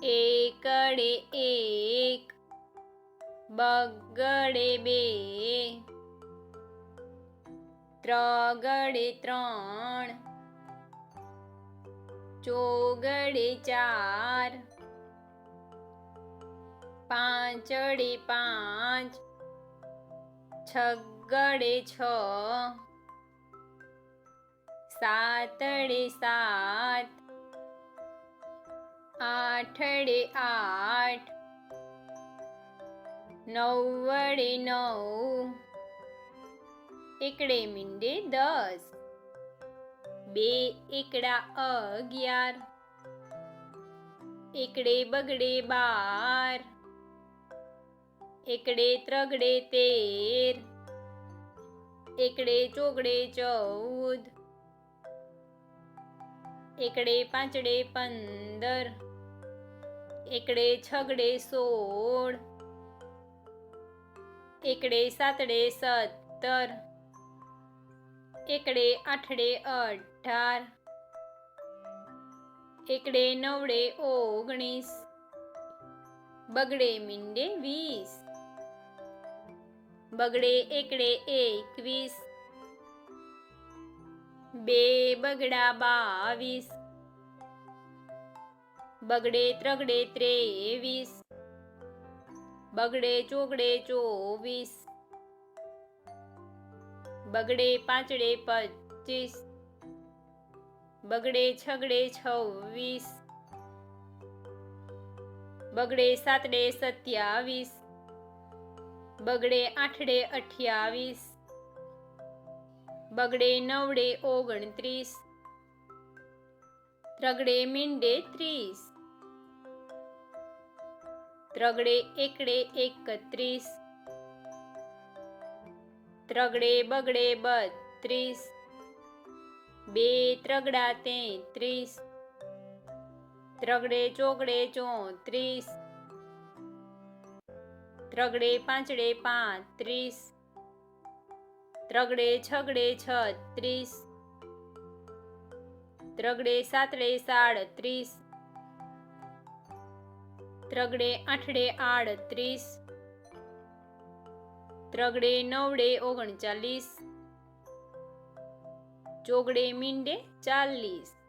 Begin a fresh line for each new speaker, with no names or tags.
એકડે એક, બગડે બે, ત્રગડે ત્રણ, ચોગડે ચાર, પાંચડે પાંચ, છગડે છ, સાતડે સાત, આઠડે આઠ, નવડે નવ, એકડે મીંડે 10, બે એકડા 11, એકડે બગડે 12, એકડે ત્રગડે 13, એકડે ચોગડે 14, એકડે પાંચડે 15, એકડે છગડે 16, એકડે સાતડે 17, એકડે આઠડે 18, એકડે નવડે 19, બગડે મીંડે 20, બગડે એકડે 21, બે બગડા 22, બગડે ત્રગડે 23, બગડે ચોગડે 24, બગડે પાંચડે 25, બગડે છગડે 26, બગડે સાતડે 27, બગડે આઠડે 28, બગડે નવડે 29, ત્રગડે મીંડે 30, ત્રગડે એકડે 31, ત્રગડે બગડે 32, બે ત્રગડા 33, ત્રગડે ચોગડે 34, ત્રગડે પાંચડે 35, ત્રગડે છગડે 36, ત્રગડે સાતડે 37, ત્રગડે આઠડે 38, ત્રગડે નવડે 39, ચોગડે મીંડે 40.